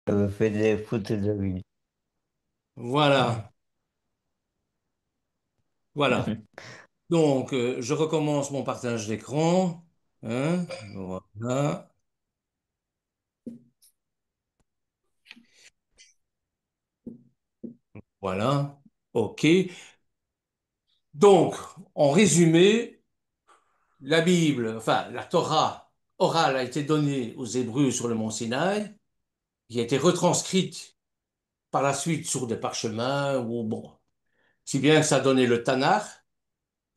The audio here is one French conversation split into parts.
J'avais fait des photos de lui. Voilà, voilà. Donc, je recommence mon partage d'écran. Hein, voilà, voilà. OK. Donc, en résumé, la Bible, enfin, la Torah orale a été donnée aux Hébreux sur le mont Sinaï, qui a été retranscrite par la suite sur des parchemins, ou bon, si bien que ça a donné le Tanakh.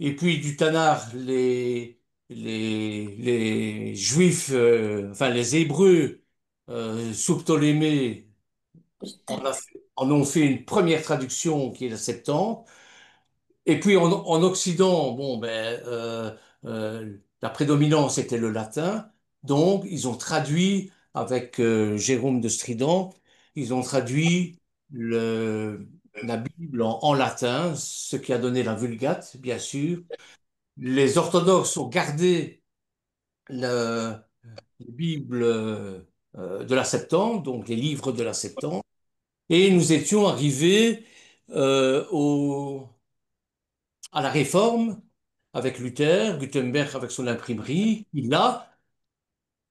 Et puis du Tanakh, les Juifs, enfin les Hébreux, sous Ptolémée, en ont fait une première traduction qui est la Septante. Et puis en Occident, bon, ben, la prédominance était le latin. Donc ils ont traduit avec Jérôme de Stridon, ils ont traduit la Bible en latin, ce qui a donné la Vulgate, bien sûr. Les orthodoxes ont gardé la Bible de la Septante, donc les livres de la Septante, et nous étions arrivés à la Réforme avec Luther, Gutenberg avec son imprimerie. Et là,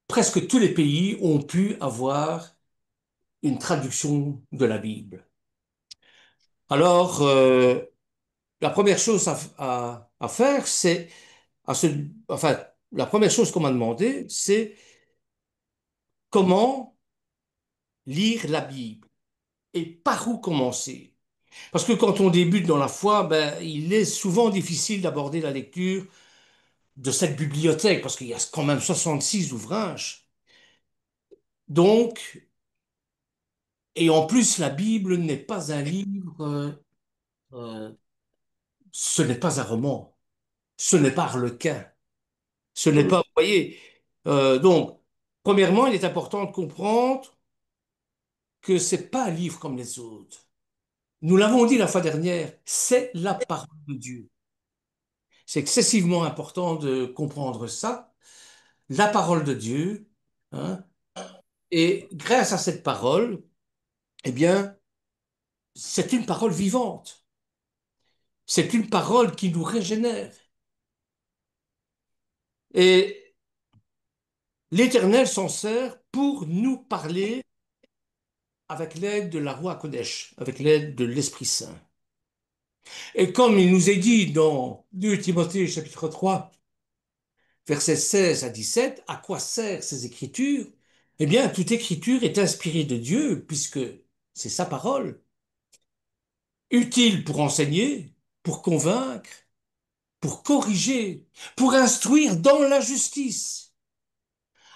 presque tous les pays ont pu avoir une traduction de la Bible. Alors, la première chose à faire, c'est enfin, la première chose qu'on m'a demandé, c'est comment lire la Bible et par où commencer. Parce que quand on débute dans la foi, ben, il est souvent difficile d'aborder la lecture de cette bibliothèque, parce qu'il y a quand même 66 ouvrages. Donc, et en plus, la Bible n'est pas un livre, euh, ce n'est pas un roman, ce n'est pas Harlequin, ce n'est pas, vous voyez, donc, premièrement, il est important de comprendre que c'est pas un livre comme les autres. Nous l'avons dit la fois dernière, c'est la parole de Dieu. C'est excessivement important de comprendre ça, la parole de Dieu, hein, et grâce à cette parole, eh bien, c'est une parole vivante. C'est une parole qui nous régénère. Et l'Éternel s'en sert pour nous parler avec l'aide de la Roi Kodesh, avec l'aide de l'Esprit Saint. Et comme il nous est dit dans 2 Timothée chapitre 3, versets 16 à 17, à quoi servent ces écritures? Eh bien, toute écriture est inspirée de Dieu, puisque c'est sa parole, utile pour enseigner, pour convaincre, pour corriger, pour instruire dans la justice,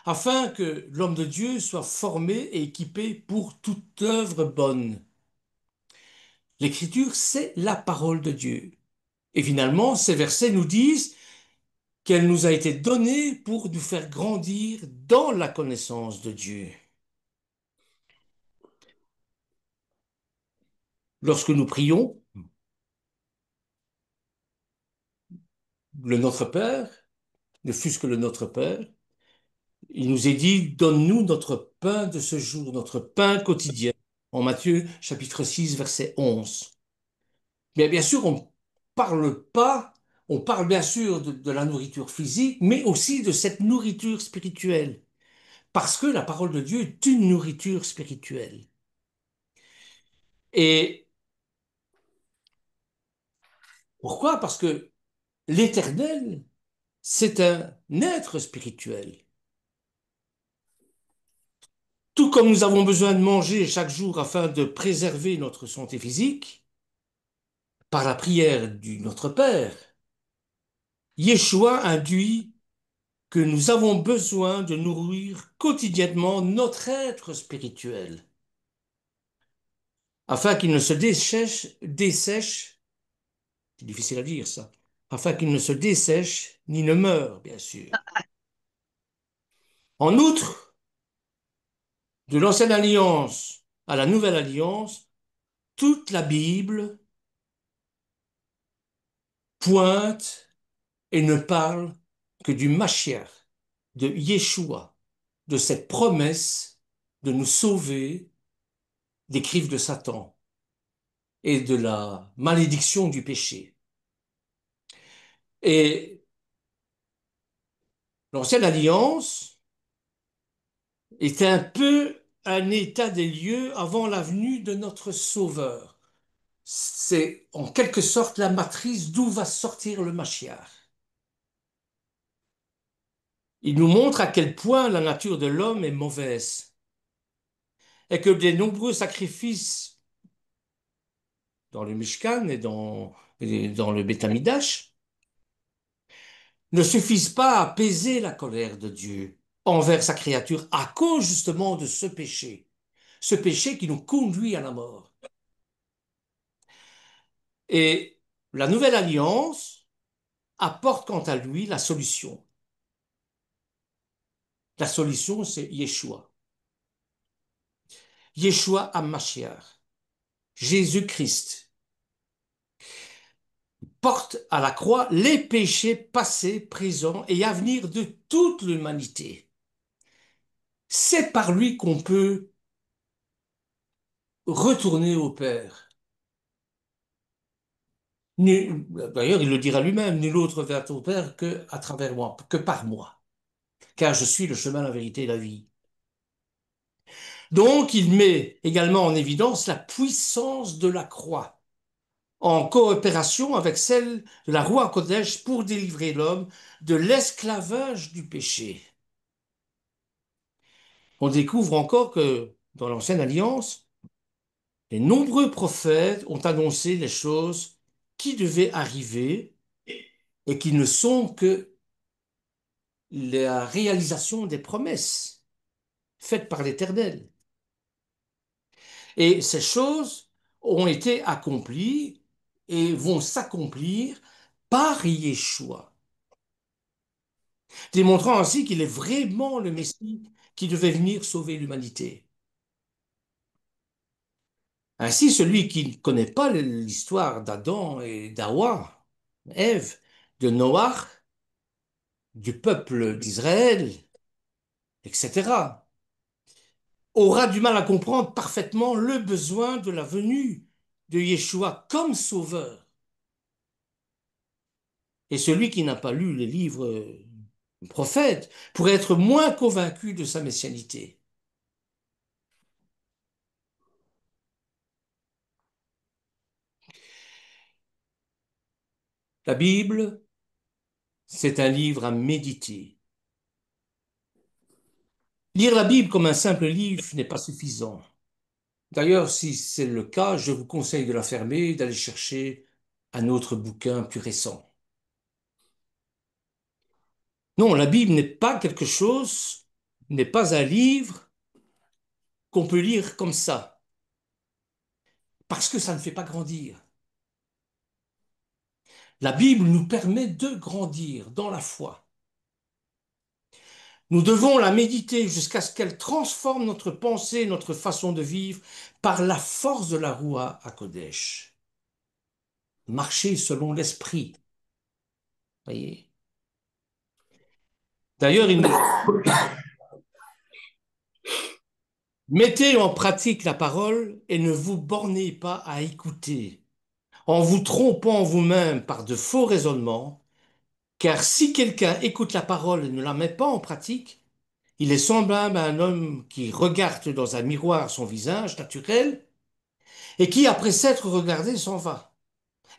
afin que l'homme de Dieu soit formé et équipé pour toute œuvre bonne. L'écriture, c'est la parole de Dieu. Et finalement, ces versets nous disent qu'elle nous a été donnée pour nous faire grandir dans la connaissance de Dieu. Lorsque nous prions, le Notre Père, ne fût-ce que le Notre Père, il nous est dit, donne-nous notre pain de ce jour, notre pain quotidien. En Matthieu chapitre 6, verset 11. Mais bien sûr, parle pas, on parle bien sûr de la nourriture physique, mais aussi de cette nourriture spirituelle. Parce que la parole de Dieu est une nourriture spirituelle. Et pourquoi? Parce que l'Éternel, c'est un être spirituel. Tout comme nous avons besoin de manger chaque jour afin de préserver notre santé physique, par la prière du Notre Père, Yeshua induit que nous avons besoin de nourrir quotidiennement notre être spirituel, afin qu'il ne se dessèche, c'est difficile à dire ça, afin qu'il ne se dessèche ni ne meure, bien sûr. En outre, de l'ancienne alliance à la nouvelle alliance, toute la Bible pointe et ne parle que du Mashiach, de Yeshua, de cette promesse de nous sauver des griffes de Satan et de la malédiction du péché. Et l'ancienne alliance est un peu un état des lieux avant la venue de notre Sauveur. C'est en quelque sorte la matrice d'où va sortir le Mashiach. Il nous montre à quel point la nature de l'homme est mauvaise et que des nombreux sacrifices dans le Mishkan et dans le Beth Amikdash ne suffisent pas à apaiser la colère de Dieu envers sa créature à cause justement de ce péché qui nous conduit à la mort. Et la nouvelle alliance apporte quant à lui la solution. La solution, c'est Yeshua. Yeshua HaMashiach. Jésus-Christ porte à la croix les péchés passés, présents et à venir de toute l'humanité. C'est par lui qu'on peut retourner au Père. D'ailleurs, il le dira lui-même, nul autre vers au Père que à travers moi, que par moi, car je suis le chemin, la vérité et la vie. Donc, il met également en évidence la puissance de la croix, en coopération avec celle de la Roi Kodesh pour délivrer l'homme de l'esclavage du péché. On découvre encore que dans l'Ancienne Alliance, les nombreux prophètes ont annoncé les choses qui devaient arriver et qui ne sont que la réalisation des promesses faites par l'Éternel. Et ces choses ont été accomplies et vont s'accomplir par Yeshua, démontrant ainsi qu'il est vraiment le Messie qui devait venir sauver l'humanité. Ainsi, celui qui ne connaît pas l'histoire d'Adam et d'Awa, Ève, de Noach, du peuple d'Israël, etc., aura du mal à comprendre parfaitement le besoin de la venue de Yeshua comme sauveur. Et celui qui n'a pas lu les livres prophètes pourrait être moins convaincu de sa messianité. La Bible, c'est un livre à méditer. Lire la Bible comme un simple livre n'est pas suffisant. D'ailleurs, si c'est le cas, je vous conseille de la fermer et d'aller chercher un autre bouquin plus récent. Non, la Bible n'est pas quelque chose, n'est pas un livre qu'on peut lire comme ça, parce que ça ne fait pas grandir. La Bible nous permet de grandir dans la foi. Nous devons la méditer jusqu'à ce qu'elle transforme notre pensée, notre façon de vivre par la force de la Roua HaKodesh. Marcher selon l'esprit. Voyez. D'ailleurs, il nous mettez en pratique la parole et ne vous bornez pas à écouter, en vous trompant vous-même par de faux raisonnements, car si quelqu'un écoute la parole et ne la met pas en pratique, il est semblable à un homme qui regarde dans un miroir son visage naturel et qui, après s'être regardé, s'en va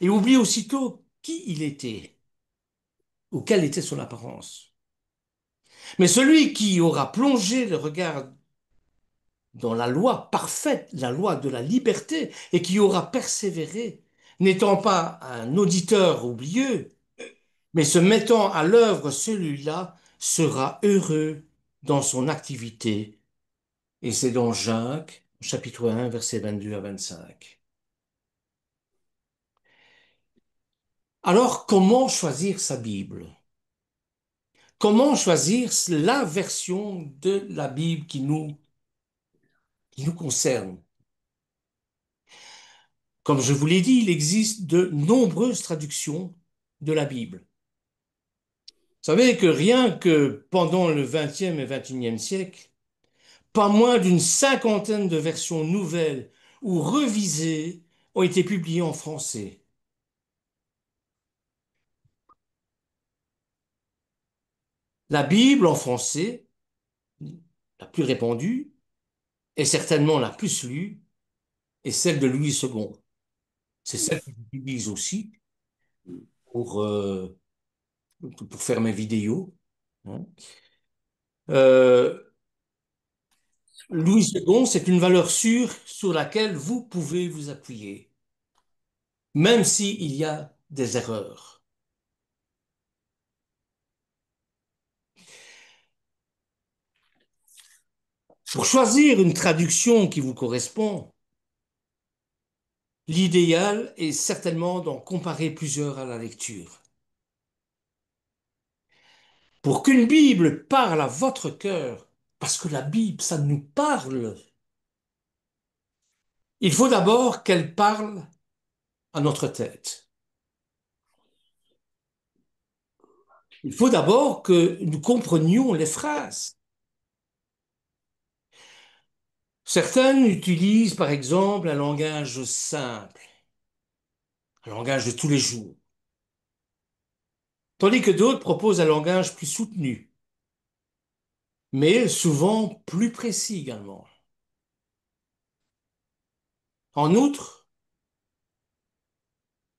et oublie aussitôt qui il était ou quelle était son apparence. Mais celui qui aura plongé le regard dans la loi parfaite, la loi de la liberté, et qui aura persévéré, n'étant pas un auditeur oublieux, mais se mettant à l'œuvre, celui-là sera heureux dans son activité. Et c'est dans Jacques, chapitre 1, versets 22 à 25. Alors, comment choisir sa Bible? Comment choisir la version de la Bible qui nous concerne? Comme je vous l'ai dit, il existe de nombreuses traductions de la Bible. Vous savez que rien que pendant le XXe et XXIe siècle, pas moins d'une cinquantaine de versions nouvelles ou revisés ont été publiés en français. La Bible en français, la plus répandue, et certainement la plus lue, est celle de Louis II. C'est celle que j'utilise aussi pour, euh, pour faire mes vidéos, hein. Euh, Louis II, c'est une valeur sûre sur laquelle vous pouvez vous appuyer, même s'il y a des erreurs. Pour choisir une traduction qui vous correspond, l'idéal est certainement d'en comparer plusieurs à la lecture. Pour qu'une Bible parle à votre cœur, parce que la Bible, ça nous parle, il faut d'abord qu'elle parle à notre tête. Il faut d'abord que nous comprenions les phrases. Certaines utilisent par exemple un langage simple, un langage de tous les jours, tandis que d'autres proposent un langage plus soutenu, mais souvent plus précis également. En outre,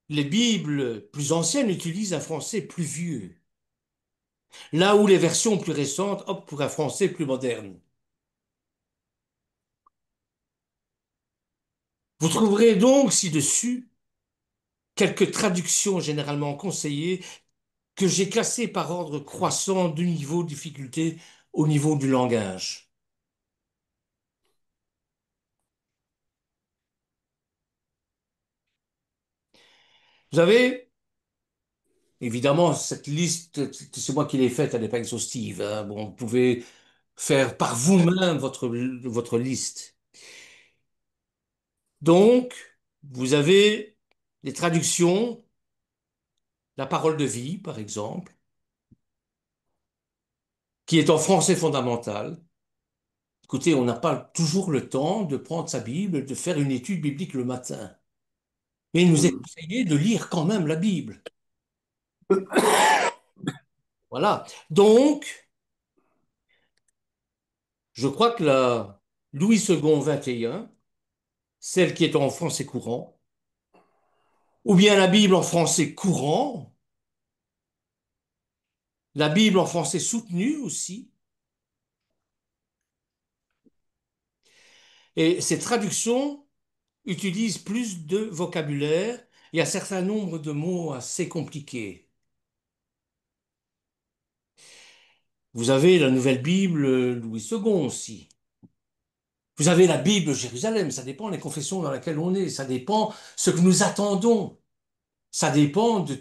les Bibles plus anciennes utilisent un français plus vieux, là où les versions plus récentes optent pour un français plus moderne. Vous trouverez donc ci-dessus quelques traductions généralement conseillées que j'ai classées par ordre croissant du niveau de difficulté au niveau du langage. Vous avez, évidemment, cette liste, c'est moi qui l'ai faite, elle n'est pas exhaustive, hein. Bon, vous pouvez faire par vous-même votre liste. Donc, vous avez les traductions, la parole de vie, par exemple, qui est en français fondamental. Écoutez, on n'a pas toujours le temps de prendre sa Bible, de faire une étude biblique le matin. Mais il nous est conseillé de lire quand même la Bible. Voilà. Donc, je crois que la Louis II 21, celle qui est en français courant, ou bien la Bible en français courant, la Bible en français soutenu aussi, et ces traductions utilisent plus de vocabulaire et un certain nombre de mots assez compliqués. Vous avez la Nouvelle Bible Louis II aussi. Vous avez la Bible Jérusalem, ça dépend des confessions dans laquelle on est, ça dépend ce que nous attendons, ça dépend de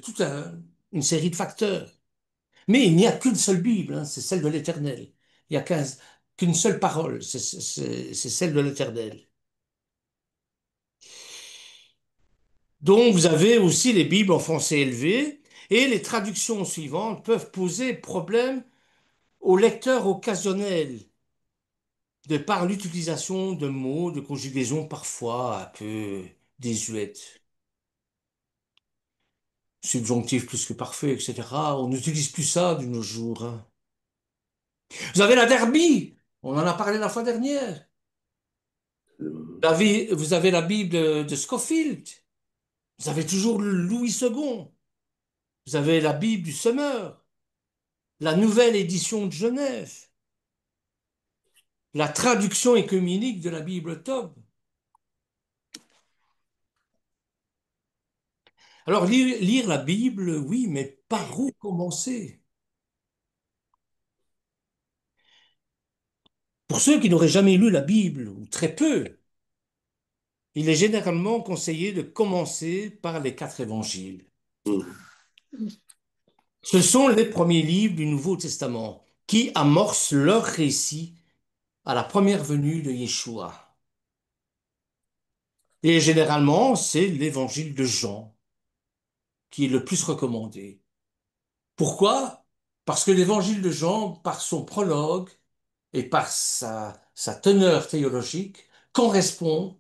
une série de facteurs. Mais il n'y a qu'une seule Bible, hein, c'est celle de l'Éternel. Il n'y a qu'une seule parole, c'est celle de l'Éternel. Donc vous avez aussi les Bibles en français élevé, et les traductions suivantes peuvent poser problème aux lecteurs occasionnels, de par l'utilisation de mots, de conjugaisons parfois un peu désuètes. Subjonctif plus que parfait, etc. On n'utilise plus ça de nos jours, hein. Vous avez la Derby, on en a parlé la fois dernière. Vous avez la Bible de Scofield. Vous avez toujours le Louis II. Vous avez la Bible du Semeur, la nouvelle édition de Genève, la traduction œcuménique de la Bible Tob. Alors, lire la Bible, oui, mais par où commencer? Pour ceux qui n'auraient jamais lu la Bible, ou très peu, il est généralement conseillé de commencer par les quatre évangiles. Ce sont les premiers livres du Nouveau Testament qui amorcent leur récit à la première venue de Yeshua. Et généralement, c'est l'évangile de Jean qui est le plus recommandé. Pourquoi? Parce que l'évangile de Jean, par son prologue et par sa teneur théologique, correspond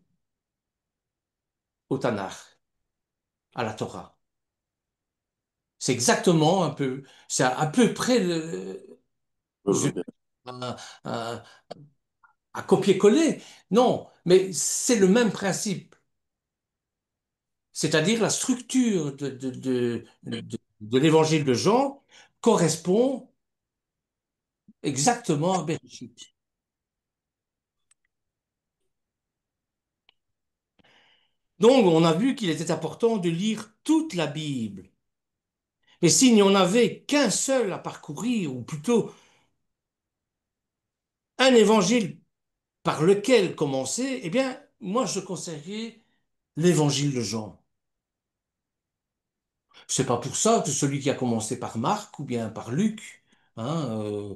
au Tanakh, à la Torah. C'est exactement un peu, c'est à peu près je- un, un- à copier-coller. Non, mais c'est le même principe. C'est-à-dire la structure de l'évangile de Jean correspond exactement à Bereshit. Donc, on a vu qu'il était important de lire toute la Bible. Et s'il n'y en avait qu'un seul à parcourir, ou plutôt un évangile par lequel commencer, eh bien, moi, je conseillerais l'évangile de Jean. C'est pas pour ça que celui qui a commencé par Marc ou bien par Luc, hein,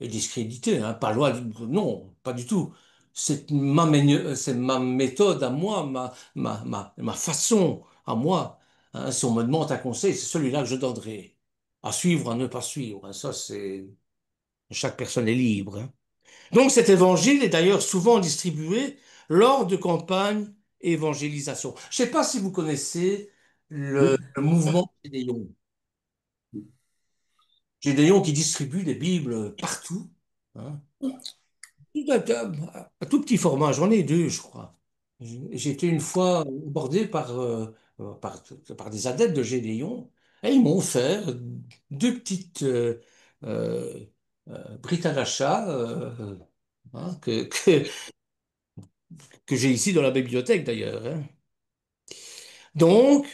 est discrédité, hein, pas loin, non, pas du tout. C'est ma méthode à moi, ma façon à moi, hein. Si on me demande un conseil, c'est celui-là que je donnerai. À suivre, à ne pas suivre, hein. Ça, c'est chaque personne est libre, hein. Donc cet évangile est d'ailleurs souvent distribué lors de campagnes évangélisation. Je ne sais pas si vous connaissez le mouvement Gédéon. Gédéon qui distribue des Bibles partout, hein. À tout petit format, j'en ai deux, je crois. J'ai été une fois abordé par des adeptes de Gédéon et ils m'ont offert deux petites euh, briques à l'achat, hein, que j'ai ici dans la bibliothèque d'ailleurs, hein. Donc,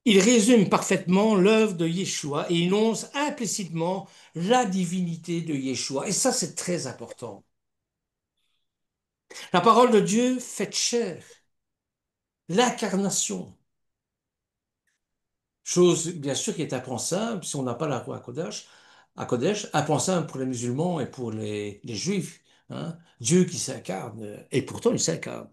il résume parfaitement l'œuvre de Yeshua et énonce implicitement la divinité de Yeshua. Et ça, c'est très important. La parole de Dieu faite chair, l'incarnation, chose bien sûr qui est impensable si on n'a pas la roi à Kodesh, impensable pour les musulmans et pour les juifs, hein. Dieu qui s'incarne, et pourtant il s'incarne.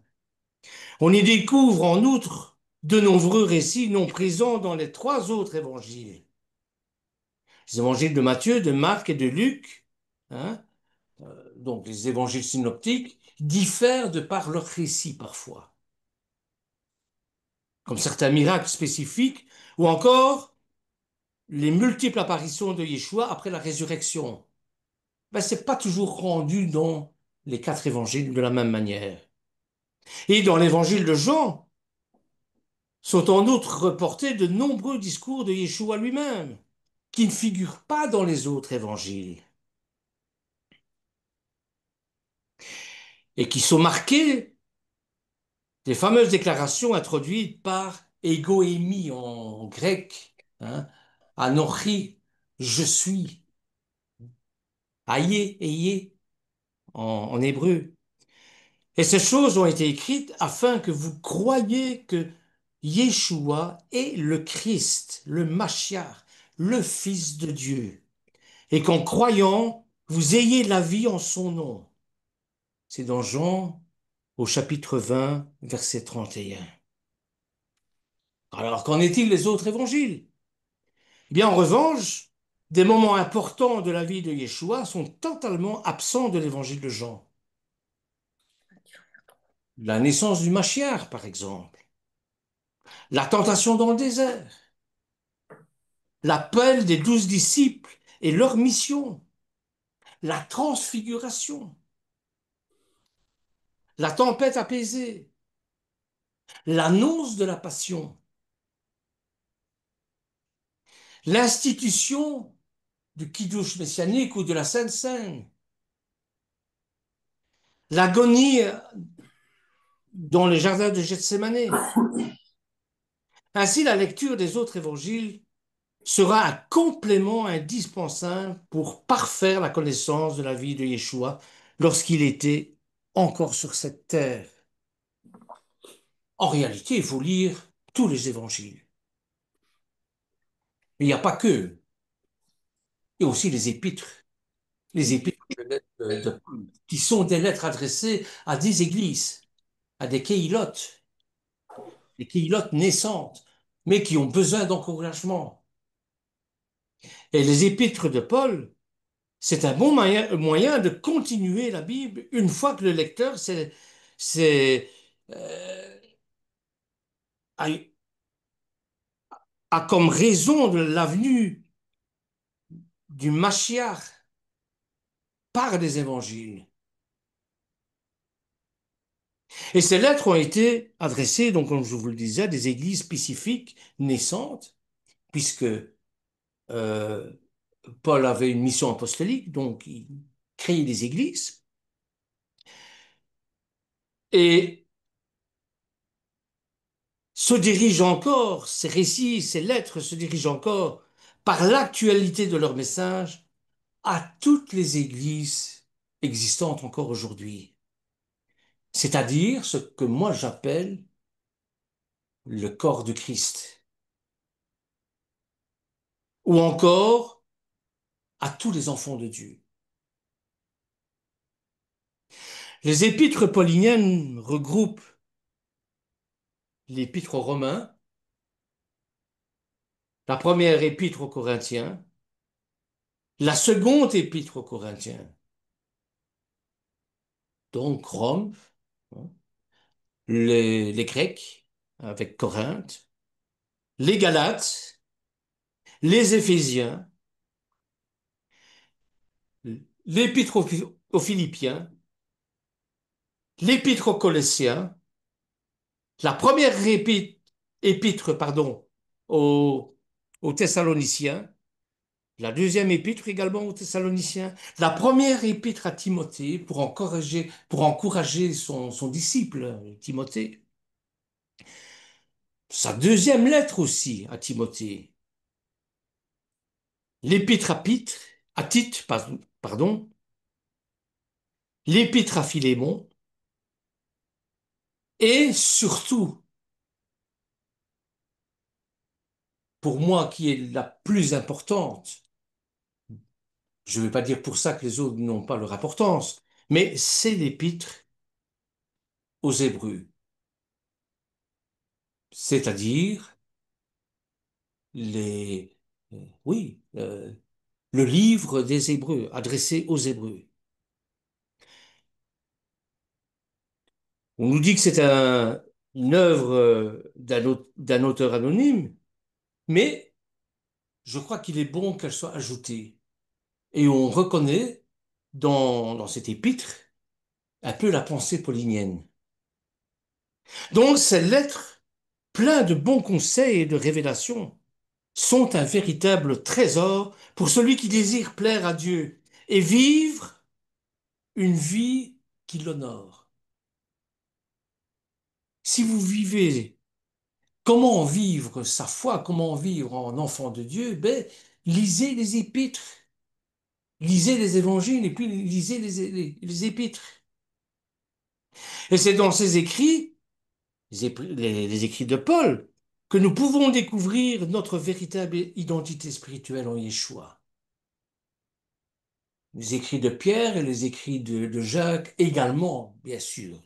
On y découvre en outre de nombreux récits non présents dans les trois autres évangiles. Les évangiles de Matthieu, de Marc et de Luc, hein, donc les évangiles synoptiques, diffèrent de par leurs récits parfois, comme certains miracles spécifiques, ou encore les multiples apparitions de Yeshua après la résurrection. Ben, ce n'est pas toujours rendu dans les quatre évangiles de la même manière. Et dans l'évangile de Jean, sont en outre reportés de nombreux discours de Yeshua lui-même, qui ne figurent pas dans les autres évangiles, et qui sont marqués des fameuses déclarations introduites par égoémie en grec, hein, anochi, je suis, aïe, ayé en hébreu. Et ces choses ont été écrites afin que vous croyiez que Yeshua est le Christ, le Mashiach, le Fils de Dieu, et qu'en croyant, vous ayez la vie en son nom. C'est dans Jean au chapitre 20, verset 31. Alors, qu'en est-il des autres évangiles? Eh bien, en revanche, des moments importants de la vie de Yeshua sont totalement absents de l'évangile de Jean. La naissance du Mashiach, par exemple. La tentation dans le désert. L'appel des 12 disciples et leur mission. La transfiguration. La tempête apaisée. L'annonce de la passion. L'institution du Kiddush messianique ou de la Sainte Seine. L'agonie dans les jardins de Gethsémanée. Ainsi, la lecture des autres évangiles sera un complément indispensable pour parfaire la connaissance de la vie de Yeshua lorsqu'il était encore sur cette terre. En réalité, il faut lire tous les évangiles. Mais il n'y a pas que. Il y a aussi les épîtres. Les épîtres qui sont des lettres adressées à des églises, à des kéilotes naissantes, mais qui ont besoin d'encouragement. Et les épîtres de Paul, c'est un bon moyen de continuer la Bible une fois que le lecteur s'est a, a comme raison de l'avenue du Mashiach par les évangiles. Et ces lettres ont été adressées, donc, comme je vous le disais, à des églises spécifiques naissantes, puisque euh, Paul avait une mission apostolique, donc il créait des églises. Et se dirigent encore, ces récits, ces lettres se dirigent encore par l'actualité de leur message à toutes les églises existantes encore aujourd'hui. C'est-à-dire ce que moi j'appelle le corps de Christ. Ou encore à tous les enfants de Dieu. Les épîtres pauliniennes regroupent l'épître aux Romains, la première épître aux Corinthiens, la seconde épître aux Corinthiens, donc Rome, hein, les Grecs avec Corinthe, les Galates, les Éphésiens, l'épître aux Philippiens, l'épître aux Colossiens, la première épître, pardon, aux, aux Thessaloniciens, la deuxième épître également aux Thessaloniciens, la première épître à Timothée pour encourager son disciple Timothée, sa deuxième lettre aussi à Timothée, l'épître à Tite, pardon, l'épître à Philémon, et surtout, pour moi qui est la plus importante, je ne vais pas dire pour ça que les autres n'ont pas leur importance, mais c'est l'épître aux Hébreux, c'est-à-dire les, oui, le livre des Hébreux, adressé aux Hébreux. On nous dit que c'est une œuvre d'un auteur anonyme, mais je crois qu'il est bon qu'elle soit ajoutée. Et on reconnaît dans cet épître un peu la pensée paulinienne. Donc ces lettres, pleines de bons conseils et de révélations, sont un véritable trésor pour celui qui désire plaire à Dieu et vivre une vie qui l'honore. Si vous vivez comment vivre sa foi, comment vivre en enfant de Dieu, ben, lisez les épîtres, lisez les évangiles et puis lisez les épîtres. Et c'est dans ces écrits, les écrits de Paul, que nous pouvons découvrir notre véritable identité spirituelle en Yeshua. Les écrits de Pierre et les écrits de Jacques également, bien sûr.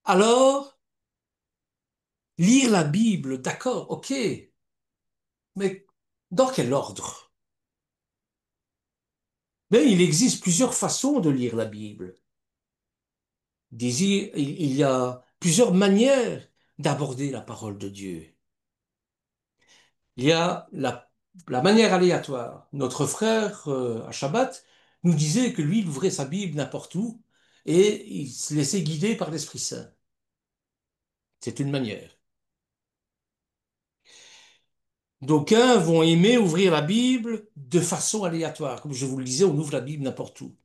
Alors, lire la Bible, d'accord, ok, mais dans quel ordre? Mais il existe plusieurs façons de lire la Bible. Il y a plusieurs manières d'aborder la parole de Dieu. Il y a la manière aléatoire. Notre frère à Shabbat nous disait que lui, il ouvrait sa Bible n'importe où et il se laissait guider par l'Esprit Saint. C'est une manière. D'aucuns vont aimer ouvrir la Bible de façon aléatoire. Comme je vous le disais, on ouvre la Bible n'importe où.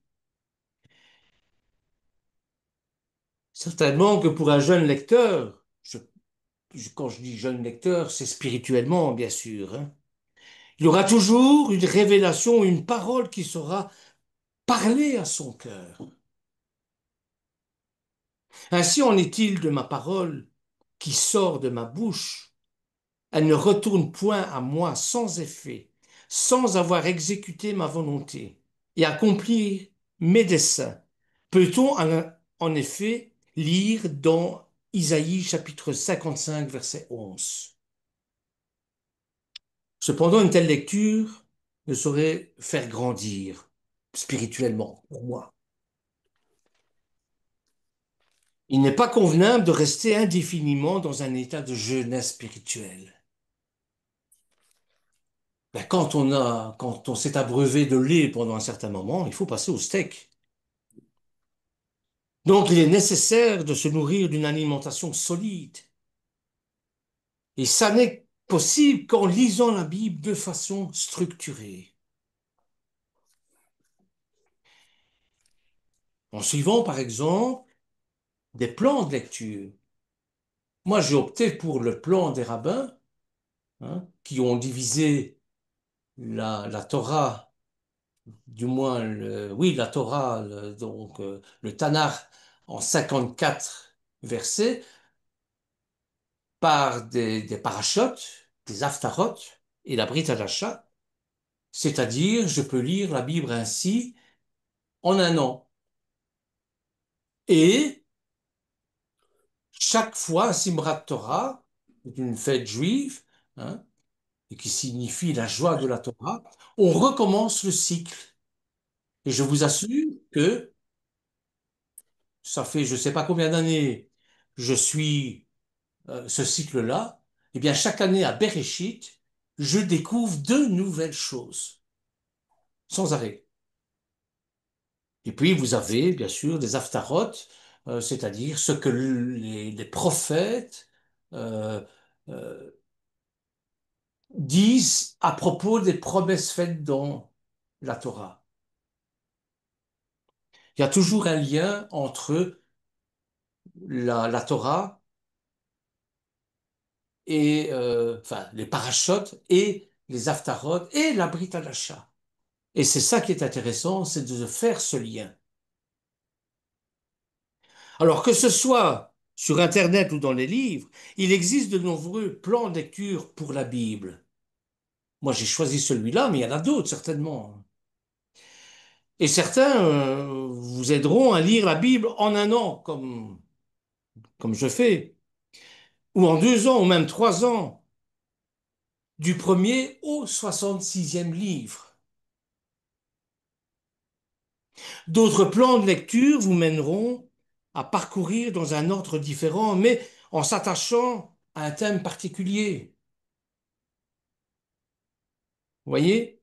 Certainement que pour un jeune lecteur, quand je dis jeune lecteur, c'est spirituellement, bien sûr, hein. Il y aura toujours une révélation, une parole qui sera parlée à son cœur. Ainsi en est-il de ma parole qui sort de ma bouche. Elle ne retourne point à moi sans effet, sans avoir exécuté ma volonté et accompli mes desseins. Peut-on en effet lire dans Isaïe chapitre 55 verset 11. Cependant, une telle lecture ne saurait faire grandir spirituellement pour moi. Il n'est pas convenable de rester indéfiniment dans un état de jeunesse spirituelle. Ben, quand on s'est abreuvé de lait pendant un certain moment, il faut passer au steak. Donc, il est nécessaire de se nourrir d'une alimentation solide. Et ça n'est possible qu'en lisant la Bible de façon structurée. En suivant, par exemple, des plans de lecture. Moi, j'ai opté pour le plan des rabbins, hein, qui ont divisé la Torah, du moins, oui, la Torah, donc le Tanakh, en 54 versets, par des parashotes, des haftarot et la Brit Hadasha, c'est-à-dire je peux lire la Bible ainsi en un an. Et chaque fois, Simrat Torah, est une fête juive, hein, et qui signifie la joie de la Torah, on recommence le cycle. Et je vous assure que ça fait je ne sais pas combien d'années je suis ce cycle-là. Eh bien, chaque année à Bereshit, je découvre de nouvelles choses, sans arrêt. Et puis, vous avez, bien sûr, des haftarot, c'est-à-dire ce que les prophètes euh, euh, disent à propos des promesses faites dans la Torah. Il y a toujours un lien entre la Torah et, enfin, les parashotes et les haftarot et la Brit Hadasha. Et c'est ça qui est intéressant, c'est de faire ce lien. Alors que ce soit sur Internet ou dans les livres, il existe de nombreux plans de lecture pour la Bible. Moi, j'ai choisi celui-là, mais il y en a d'autres, certainement. Et certains vous aideront à lire la Bible en un an, comme je fais, ou en 2 ans, ou même 3 ans, du premier au 66e livre. D'autres plans de lecture vous mèneront à parcourir dans un ordre différent, mais en s'attachant à un thème particulier. Vous voyez?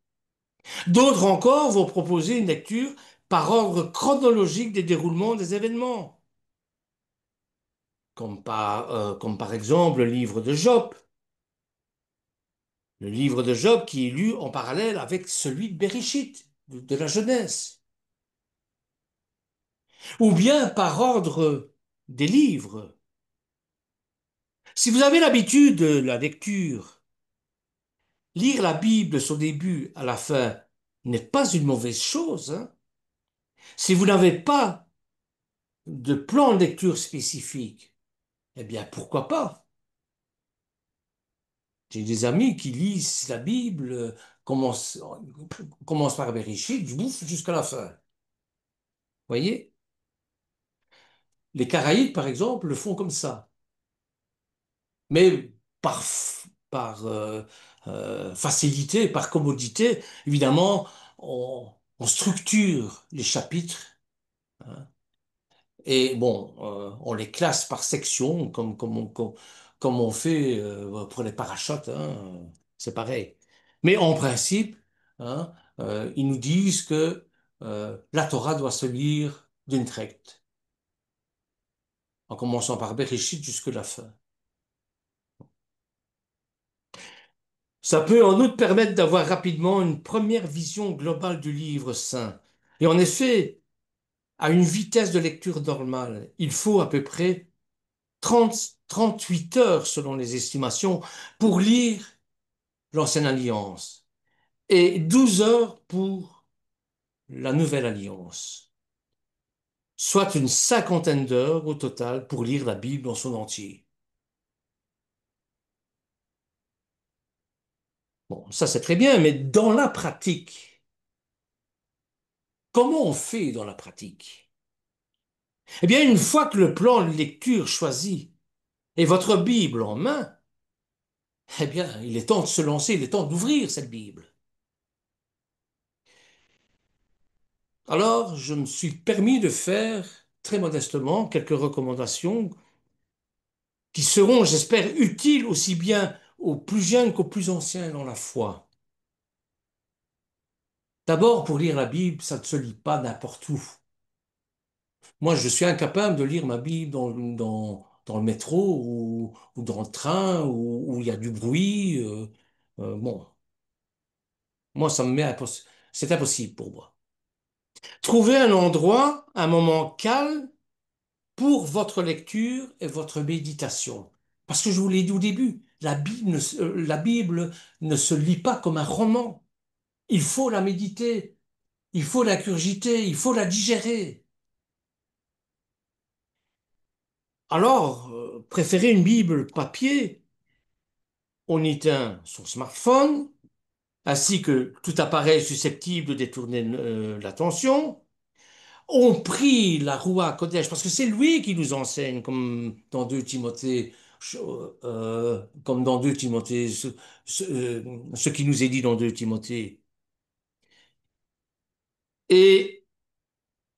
D'autres encore vont proposer une lecture par ordre chronologique des déroulements des événements, comme par exemple le livre de Job. Le livre de Job qui est lu en parallèle avec celui de Bereshit, de la Genèse. Ou bien par ordre des livres. Si vous avez l'habitude de la lecture, lire la Bible de son début à la fin n'est pas une mauvaise chose, hein. Si vous n'avez pas de plan de lecture spécifique, eh bien pourquoi pas? J'ai des amis qui lisent la Bible, commencent par Bereshit, jusqu'à la fin. Vous voyez? Les Caraïbes, par exemple, le font comme ça. Mais par, par facilité, par commodité, évidemment, on structure les chapitres, hein. Et bon, on les classe par section, comme on fait pour les parachutes, hein, c'est pareil. Mais en principe, hein, ils nous disent que la Torah doit se lire d'une traite, en commençant par Bereshit jusque la fin. Ça peut en outre permettre d'avoir rapidement une première vision globale du livre saint. Et en effet, à une vitesse de lecture normale, il faut à peu près 38 heures selon les estimations pour lire l'Ancienne Alliance et 12 heures pour la Nouvelle Alliance, soit une cinquantaine d'heures au total pour lire la Bible en son entier. Bon, ça c'est très bien, mais dans la pratique, comment on fait dans la pratique? Eh bien, une fois que le plan de lecture choisi et votre Bible en main, eh bien, il est temps de se lancer, il est temps d'ouvrir cette Bible. Alors, je me suis permis de faire très modestement quelques recommandations qui seront, j'espère, utiles aussi bien aux plus jeunes qu'aux plus anciens dans la foi. D'abord, pour lire la Bible, ça ne se lit pas n'importe où. Moi, je suis incapable de lire ma Bible dans le métro ou dans le train où il y a du bruit. Bon, moi, c'est impossible pour moi. Trouvez un endroit, un moment calme pour votre lecture et votre méditation. Parce que je vous l'ai dit au début, la Bible ne se lit pas comme un roman. Il faut la méditer, il faut l'ingurgiter, il faut la digérer. Alors, préférez une Bible papier, on éteint son smartphone, ainsi que tout appareil susceptible de détourner l'attention. On prie la Roua Kodesh, parce que c'est lui qui nous enseigne, comme dans 2 Timothée, comme dans 2 Timothée, ce qui nous est dit dans 2 Timothée. Et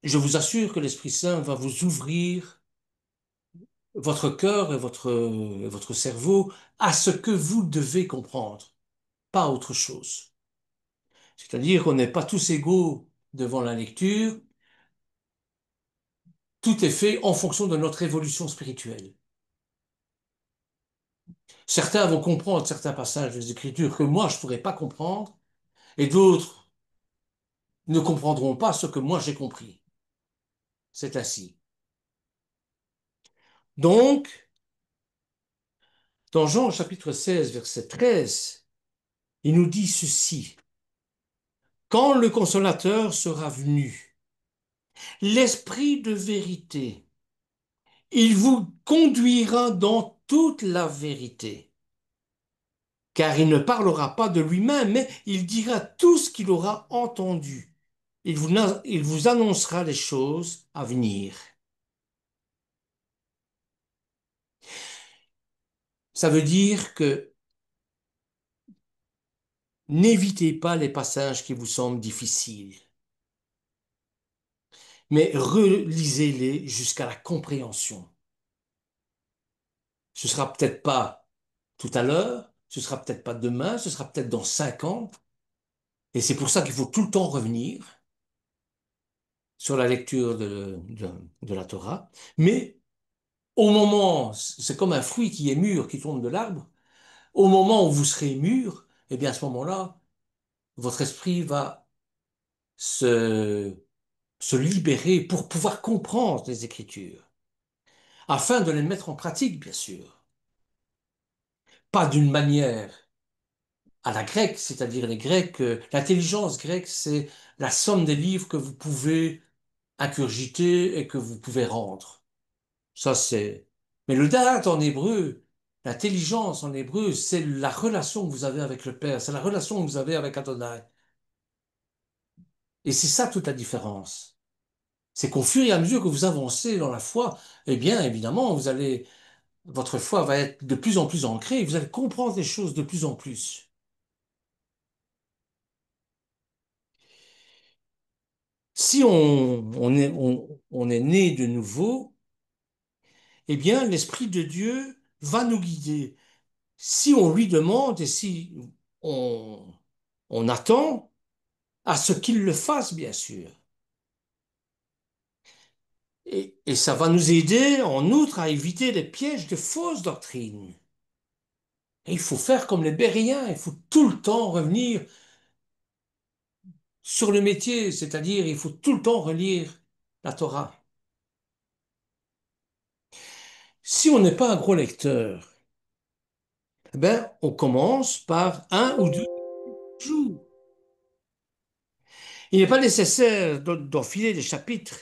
je vous assure que l'Esprit Saint va vous ouvrir votre cœur et votre cerveau à ce que vous devez comprendre, pas autre chose. C'est-à-dire qu'on n'est pas tous égaux devant la lecture, tout est fait en fonction de notre évolution spirituelle. Certains vont comprendre certains passages des Écritures que moi je ne pourrais pas comprendre, et d'autres ne comprendront pas ce que moi j'ai compris. C'est ainsi. Donc, dans Jean chapitre 16, verset 13, il nous dit ceci. Quand le consolateur sera venu, l'Esprit de vérité, il vous conduira dans toute la vérité, car il ne parlera pas de lui-même, mais il dira tout ce qu'il aura entendu. Il vous annoncera les choses à venir. Ça veut dire que n'évitez pas les passages qui vous semblent difficiles, mais relisez-les jusqu'à la compréhension. Ce sera peut-être pas tout à l'heure, ce sera peut-être pas demain, ce sera peut-être dans 5 ans, et c'est pour ça qu'il faut tout le temps revenir sur la lecture de la Torah. Mais au moment, c'est comme un fruit qui est mûr, qui tombe de l'arbre, au moment où vous serez mûr, eh bien à ce moment-là, votre esprit va se, se libérer pour pouvoir comprendre les Écritures, afin de les mettre en pratique, bien sûr. Pas d'une manière à la grecque, c'est-à-dire les Grecs, l'intelligence grecque, c'est la somme des livres que vous pouvez ingurgiter et que vous pouvez rendre. Ça, c'est. Mais le da'at en hébreu, l'intelligence en hébreu, c'est la relation que vous avez avec le Père, c'est la relation que vous avez avec Adonai. Et c'est ça toute la différence. C'est qu'au fur et à mesure que vous avancez dans la foi, eh bien, évidemment, votre foi va être de plus en plus ancrée, vous allez comprendre les choses de plus en plus. Si on est né de nouveau, eh bien, l'Esprit de Dieu va nous guider. Si on lui demande et si on, on attend à ce qu'il le fasse, bien sûr. Et ça va nous aider, en outre, à éviter les pièges de fausses doctrines. Et il faut faire comme les Bériens, il faut tout le temps revenir sur le métier, c'est-à-dire il faut tout le temps relire la Torah. Si on n'est pas un gros lecteur, eh ben, on commence par un ou deux jours. Il n'est pas nécessaire d'enfiler des chapitres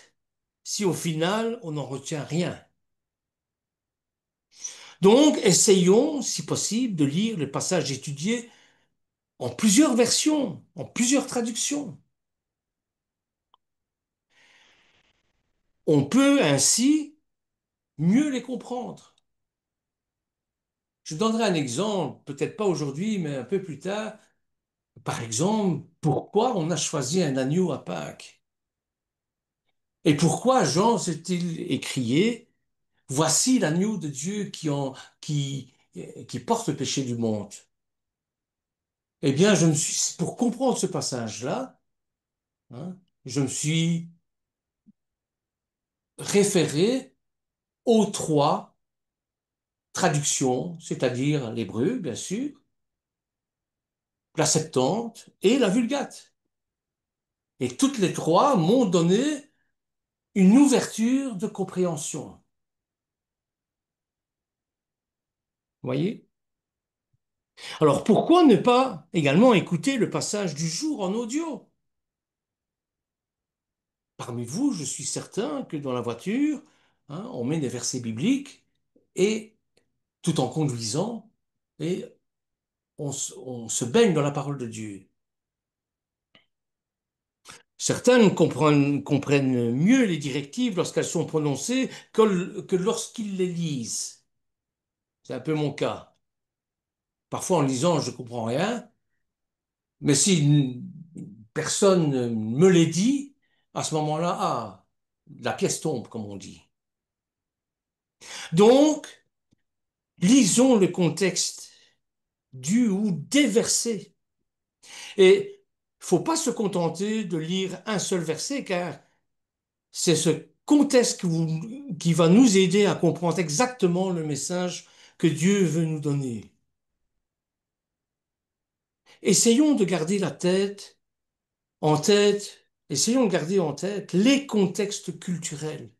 si au final on n'en retient rien. Donc, essayons, si possible, de lire le passage étudié en plusieurs versions, en plusieurs traductions. On peut ainsi mieux les comprendre. Je donnerai un exemple, peut-être pas aujourd'hui, mais un peu plus tard. Par exemple, pourquoi on a choisi un agneau à Pâques? Et pourquoi Jean s'est-il écrié, voici l'agneau de Dieu qui porte le péché du monde? Eh bien, pour comprendre ce passage-là, hein, je me suis référé aux trois traductions, c'est-à-dire l'hébreu, bien sûr, la Septante et la Vulgate. Et toutes les trois m'ont donné une ouverture de compréhension. Vous voyez? Alors pourquoi ne pas également écouter le passage du jour en audio? Parmi vous, je suis certain que dans la voiture, hein, on met des versets bibliques et tout en conduisant et on se baigne dans la parole de Dieu. Certains comprennent mieux les directives lorsqu'elles sont prononcées que lorsqu'ils les lisent. C'est un peu mon cas. Parfois, en lisant, je ne comprends rien, mais si personne me les dit, à ce moment-là, ah, la pièce tombe, comme on dit. Donc, lisons le contexte du ou des versets. Et il ne faut pas se contenter de lire un seul verset, car c'est ce contexte qui va nous aider à comprendre exactement le message que Dieu veut nous donner. Essayons de garder essayons de garder en tête les contextes culturels.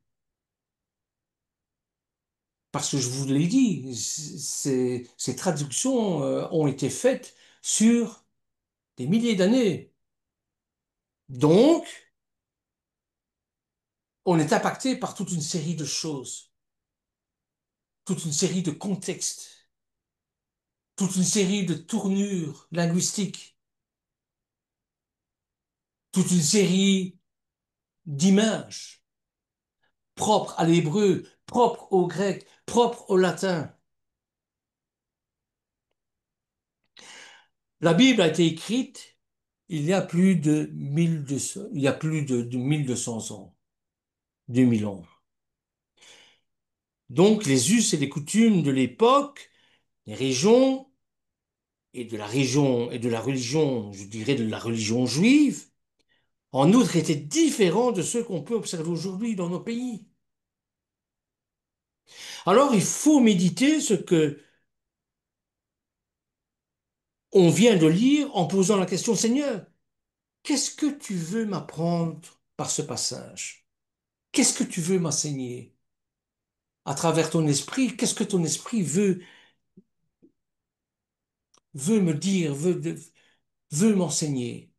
Parce que je vous l'ai dit, ces traductions ont été faites sur des milliers d'années. Donc, on est impacté par toute une série de choses, toute une série de contextes, toute une série de tournures linguistiques, toute une série d'images propres à l'hébreu, propres au grec, propres au latin. La Bible a été écrite il y a plus de 1200, il y a plus de 1200 ans, 2000 ans. Donc, les us et les coutumes de l'époque, les régions, et de la région, et de la religion, je dirais de la religion juive, en outre, étaient différents de ceux qu'on peut observer aujourd'hui dans nos pays. Alors, il faut méditer ce que on vient de lire en posant la question, Seigneur, qu'est-ce que tu veux m'apprendre par ce passage? Qu'est-ce que tu veux m'enseigner? À travers ton esprit, qu'est-ce que ton esprit veut me dire, veut m'enseigner?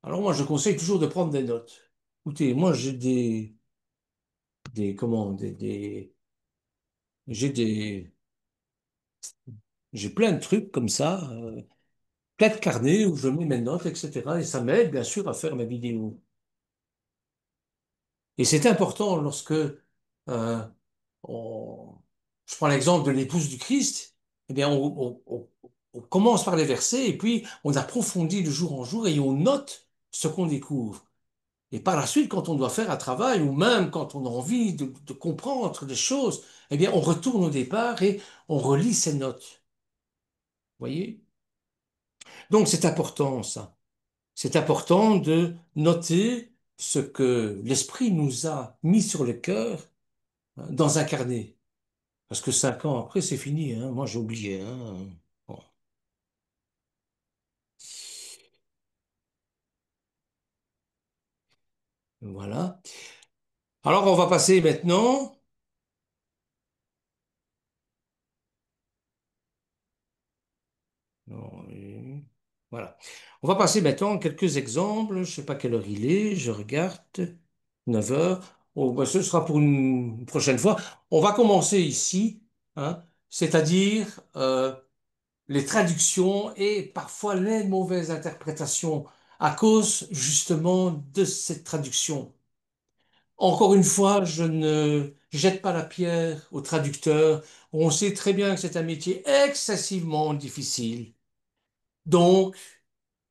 Alors moi, je conseille toujours de prendre des notes. Écoutez, moi, j'ai comment, j'ai des, j'ai plein de trucs comme ça, plein de carnets où je mets mes notes, etc. Et ça m'aide, bien sûr, à faire mes vidéos. Et c'est important lorsque on- je prends l'exemple de l'épouse du Christ, eh bien, on commence par les versets et puis on approfondit de jour en jour et on note ce qu'on découvre. Et par la suite, quand on doit faire un travail ou même quand on a envie de comprendre des choses, eh bien, on retourne au départ et on relit ses notes. Vous voyez? Donc, c'est important, ça. C'est important de noter ce que l'Esprit nous a mis sur le cœur, hein, dans un carnet. Parce que 5 ans après, c'est fini, hein. Moi, j'ai oublié, hein. Bon, voilà. Alors, on va passer maintenant. Non, voilà. On va passer maintenant à quelques exemples. Je ne sais pas quelle heure il est. Je regarde. 9 heures. Oh, ben, ce sera pour une prochaine fois. On va commencer ici, hein, c'est-à-dire les traductions et parfois les mauvaises interprétations à cause justement de cette traduction. Encore une fois, je ne jette pas la pierre aux traducteurs. On sait très bien que c'est un métier excessivement difficile. Donc,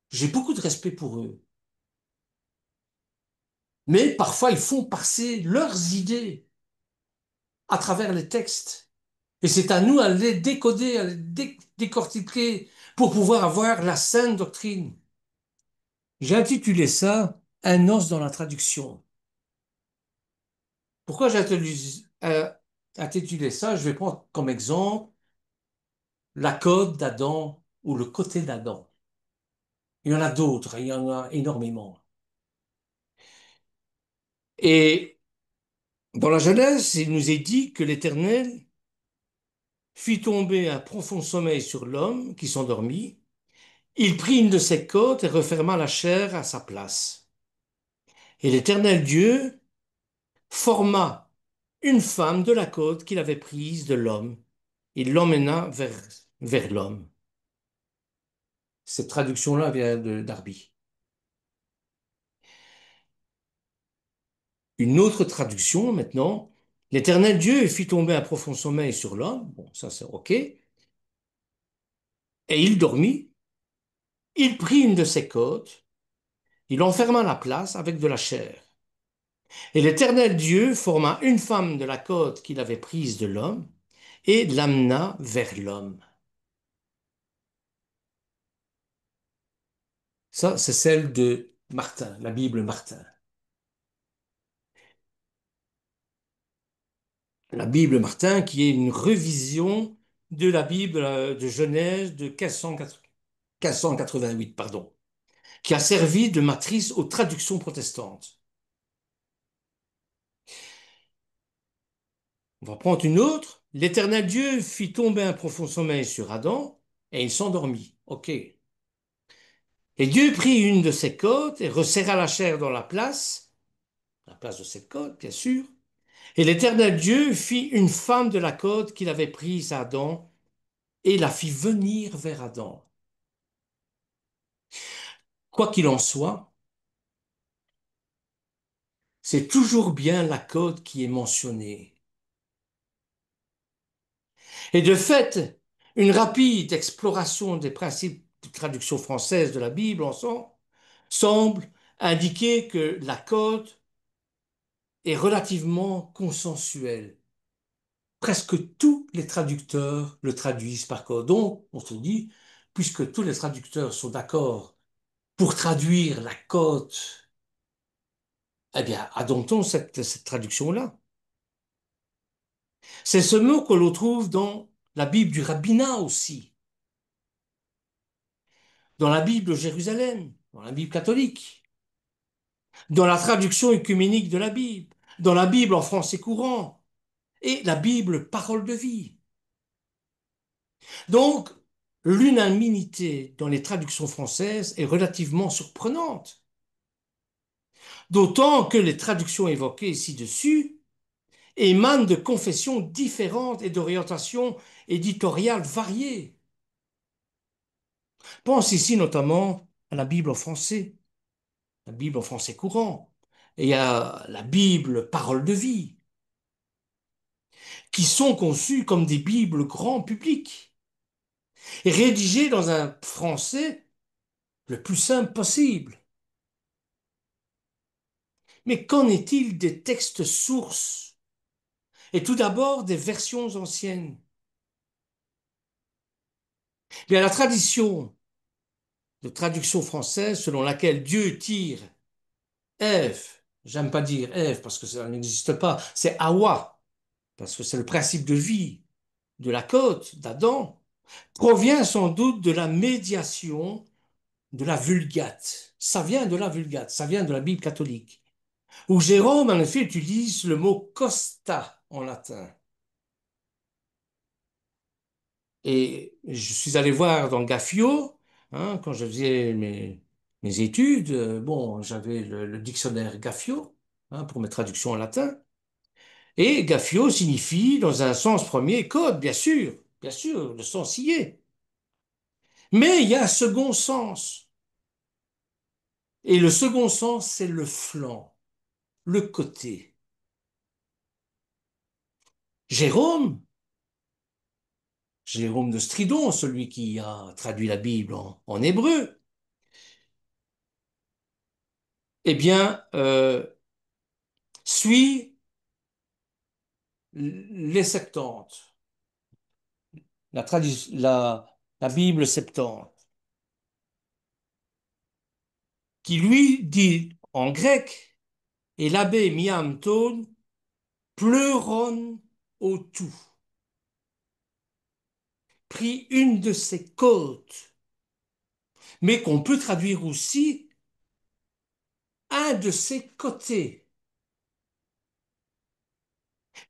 j'ai beaucoup de respect pour eux. Mais parfois, ils font passer leurs idées à travers les textes. Et c'est à nous à les décoder, à les décortiquer pour pouvoir avoir la saine doctrine. J'ai intitulé ça Un os dans la traduction. Pourquoi j'ai intitulé ça? Je vais prendre comme exemple la côte d'Adam ou le côté d'Adam. Il y en a d'autres, il y en a énormément. Et dans la Genèse, il nous est dit que l'Éternel fit tomber un profond sommeil sur l'homme qui s'endormit. Il prit une de ses côtes et referma la chair à sa place. Et l'Éternel Dieu forma une femme de la côte qu'il avait prise de l'homme. Il l'emmena vers l'homme. Cette traduction-là vient de Darby. Une autre traduction maintenant. L'Éternel Dieu fit tomber un profond sommeil sur l'homme. Bon, ça c'est OK. Et il dormit. Il prit une de ses côtes. Il enferma la place avec de la chair. Et l'Éternel Dieu forma une femme de la côte qu'il avait prise de l'homme et l'amena vers l'homme. Ça, c'est celle de Martin, la Bible Martin. La Bible Martin, qui est une revision de la Bible de Genèse de 1588, pardon, qui a servi de matrice aux traductions protestantes. On va prendre une autre. L'Éternel Dieu fit tomber un profond sommeil sur Adam et il s'endormit. OK. Et Dieu prit une de ses côtes et resserra la chair dans la place de cette côte, bien sûr. Et l'Éternel Dieu fit une femme de la côte qu'il avait prise à Adam et la fit venir vers Adam. Quoi qu'il en soit, c'est toujours bien la côte qui est mentionnée. Et de fait, une rapide exploration des principes de traduction française de la Bible ensemble semble indiquer que la côte est relativement consensuelle. Presque tous les traducteurs le traduisent par côte. Donc, on se dit, puisque tous les traducteurs sont d'accord pour traduire la côte, eh bien, adoptons cette traduction-là. C'est ce mot que l'on trouve dans la Bible du rabbinat aussi, dans la Bible de Jérusalem, dans la Bible catholique, dans la traduction œcuménique de la Bible, dans la Bible en français courant et la Bible parole de vie. Donc, l'unanimité dans les traductions françaises est relativement surprenante, d'autant que les traductions évoquées ci-dessus émanent de confessions différentes et d'orientations éditoriales variées. Pense ici notamment à la Bible en français, la Bible en français courant, et à la Bible parole de vie, qui sont conçues comme des Bibles grand public, et rédigées dans un français le plus simple possible. Mais qu'en est-il des textes sources? Et tout d'abord des versions anciennes. Bien, la tradition de traduction française selon laquelle Dieu tire Ève, j'aime pas dire Ève parce que ça n'existe pas, c'est Hawa, parce que c'est le principe de vie de la côte d'Adam, provient sans doute de la médiation de la Vulgate. Ça vient de la Vulgate, ça vient de la Bible catholique, où Jérôme, en effet, utilise le mot costa en latin. Et je suis allé voir dans Gaffio, hein, quand je faisais mes études, bon, j'avais le dictionnaire Gaffio, hein, pour mes traductions en latin. Et Gaffio signifie, dans un sens premier, côte, bien sûr, le sens y est. Mais il y a un second sens. Et le second sens, c'est le flanc, le côté. Jérôme, Jérôme de Stridon, celui qui a traduit la Bible en hébreu, eh bien, suit les Septante, la Bible Septante, qui lui dit en grec, et l'abbé Miam Tone, pleuron au tout, prit une de ses côtes, mais qu'on peut traduire aussi un de ses côtés,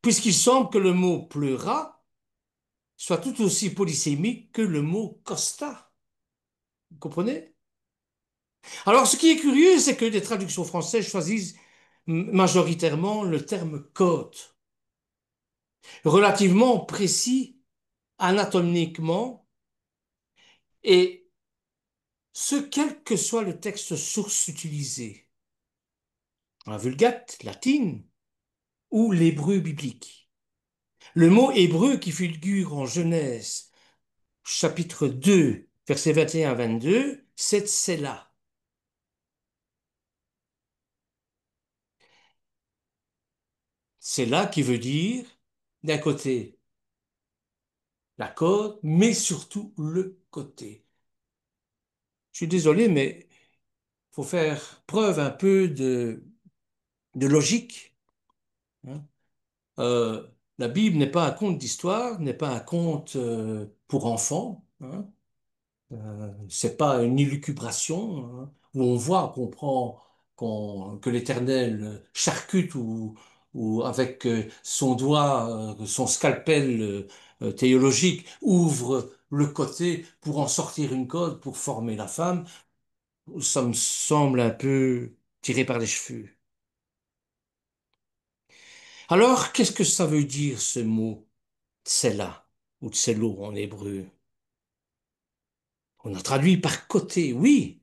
puisqu'il semble que le mot pleura soit tout aussi polysémique que le mot costa. Vous comprenez? Alors, ce qui est curieux, c'est que les traductions françaises choisissent majoritairement le terme côte, relativement précis anatomiquement, et ce, quel que soit le texte source utilisé, la Vulgate latine ou l'hébreu biblique. Le mot hébreu qui figure en Genèse, chapitre 2, versets 21 à 22, c'est Tsela. Tsela qui veut dire, d'un côté, la côte, mais surtout le côté. Je suis désolé, mais il faut faire preuve un peu de logique, hein. Euh, la Bible n'est pas un conte d'histoire, n'est pas un conte pour enfants, hein. C'est pas une élucubration, hein, où on voit qu'on prend, que l'Éternel charcute ou avec son doigt, son scalpel théologique, ouvre le côté pour en sortir une corde pour former la femme. Ça me semble un peu tiré par les cheveux. Alors, qu'est-ce que ça veut dire ce mot tsela ou tselo en hébreu? On a traduit par côté, oui,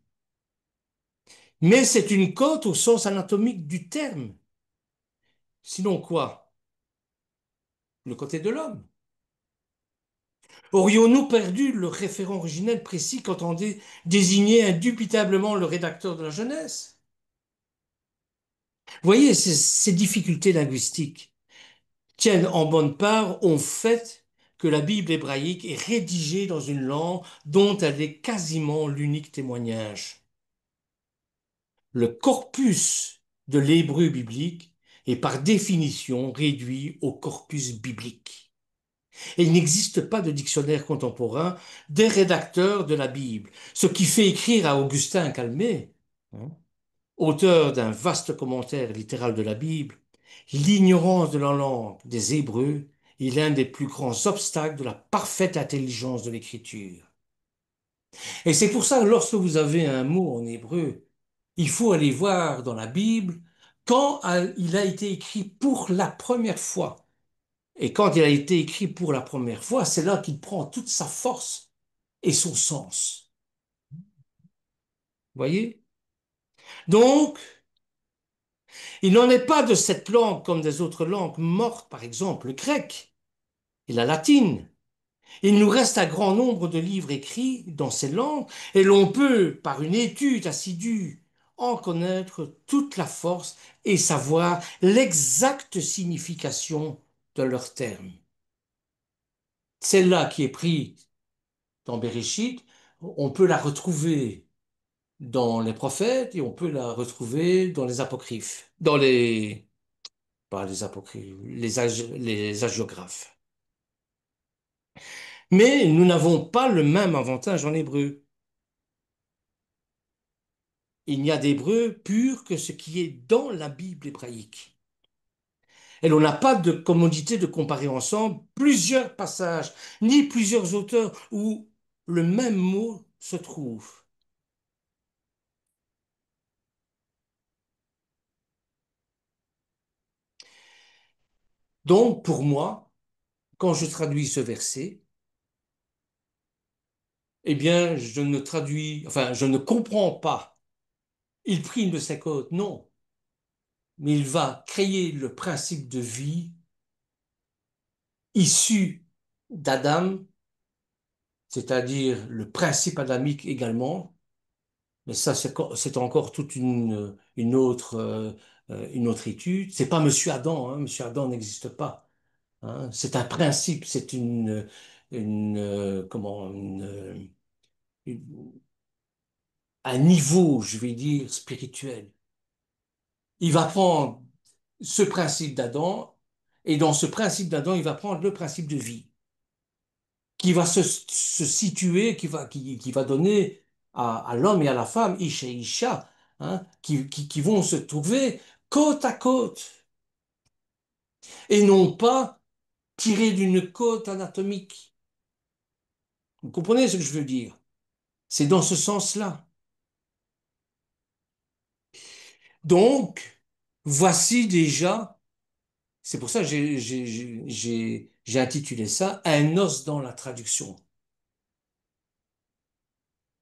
mais c'est une côte au sens anatomique du terme. Sinon quoi? Le côté de l'homme. Aurions-nous perdu le référent originel précis qu'entendait désigner indubitablement le rédacteur de la Genèse? Vous voyez, ces difficultés linguistiques tiennent en bonne part au fait que la Bible hébraïque est rédigée dans une langue dont elle est quasiment l'unique témoignage. Le corpus de l'hébreu biblique est par définition réduit au corpus biblique. Et il n'existe pas de dictionnaire contemporain des rédacteurs de la Bible, ce qui fait écrire à Augustin Calmet, hein, auteur d'un vaste commentaire littéral de la Bible, l'ignorance de la langue des Hébreux est l'un des plus grands obstacles de la parfaite intelligence de l'écriture. Et c'est pour ça que lorsque vous avez un mot en hébreu, il faut aller voir dans la Bible quand il a été écrit pour la première fois. Et quand il a été écrit pour la première fois, c'est là qu'il prend toute sa force et son sens. Vous voyez? Donc, il n'en est pas de cette langue comme des autres langues mortes, par exemple le grec et la latine. Il nous reste un grand nombre de livres écrits dans ces langues et l'on peut, par une étude assidue, en connaître toute la force et savoir l'exacte signification de leurs termes. Celle-là qui est prise dans Bereshit, on peut la retrouver dans les prophètes et on peut la retrouver dans les apocryphes, pas les apocryphes, les hagiographes. Mais nous n'avons pas le même avantage en hébreu. Il n'y a d'hébreu pur que ce qui est dans la Bible hébraïque. Et l'on n'a pas de commodité de comparer ensemble plusieurs passages, ni plusieurs auteurs où le même mot se trouve. Donc, pour moi, quand je traduis ce verset, eh bien, je ne comprends pas. Il prime de sa côte, non, mais il va créer le principe de vie issu d'Adam, c'est-à-dire le principe adamique également. Mais ça, c'est encore toute une autre une autre étude. C'est pas Monsieur Adam, hein, Monsieur Adam n'existe pas. Hein. C'est un principe, c'est comment, une- un niveau, je vais dire, spirituel. Il va prendre ce principe d'Adam, et dans ce principe d'Adam, il va prendre le principe de vie, qui va se situer, qui va donner à l'homme et à la femme, Ish et Isha, hein, qui vont se trouver côte à côte, et non pas tirés d'une côte anatomique. Vous comprenez ce que je veux dire? C'est dans ce sens-là. Donc, voici déjà, c'est pour ça que j'ai intitulé ça Un os dans la traduction.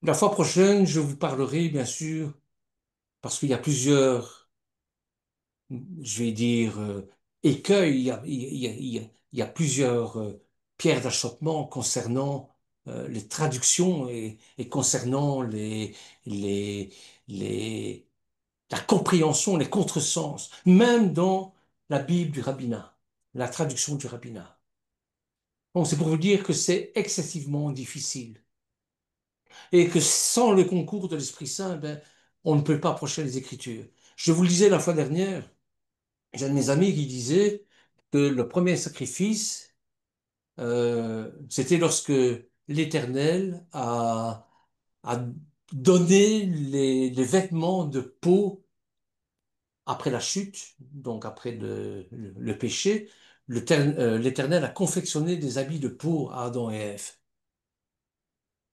La fois prochaine, je vous parlerai, bien sûr, parce qu'il y a plusieurs, je vais dire, écueils, il y a plusieurs pierres d'achoppement concernant les traductions et concernant les, les, la compréhension, les contresens, même dans la Bible du rabbinat, la traduction du rabbinat. Bon, c'est pour vous dire que c'est excessivement difficile et que sans le concours de l'Esprit Saint, ben, on ne peut pas approcher les Écritures. Je vous le disais la fois dernière, j'ai un de mes amis qui disait que le premier sacrifice, c'était lorsque l'Éternel a donné les vêtements de peau après la chute, donc après le péché. L'Éternel a confectionné des habits de peau à Adam et Ève.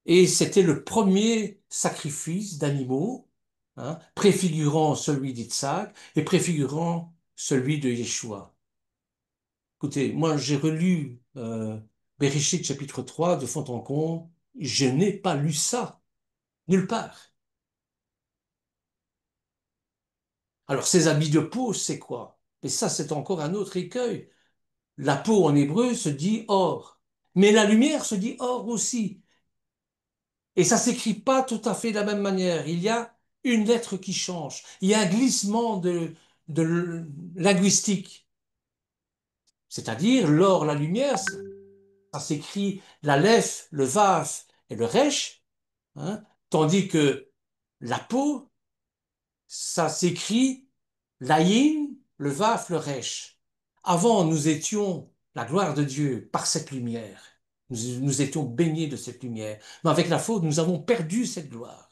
Et c'était le premier sacrifice d'animaux, hein, préfigurant celui d'Itsaac et préfigurant celui de Yeshua. Écoutez, moi j'ai relu Bereshit chapitre 3 de fond en comble, je n'ai pas lu ça, nulle part. Alors ces habits de peau, c'est quoi? Mais ça, c'est encore un autre écueil. La peau en hébreu se dit or, mais la lumière se dit or aussi. Et ça s'écrit pas tout à fait de la même manière. Il y a une lettre qui change. Il y a un glissement de linguistique. C'est-à-dire, l'or, la lumière, ça s'écrit l'Aleph, le Vaf et le Resh, hein, tandis que la peau, ça s'écrit l'Aïn, le Vaf, le Resh. Avant, nous étions la gloire de Dieu par cette lumière. Nous étions baignés de cette lumière. Mais avec la faute, nous avons perdu cette gloire.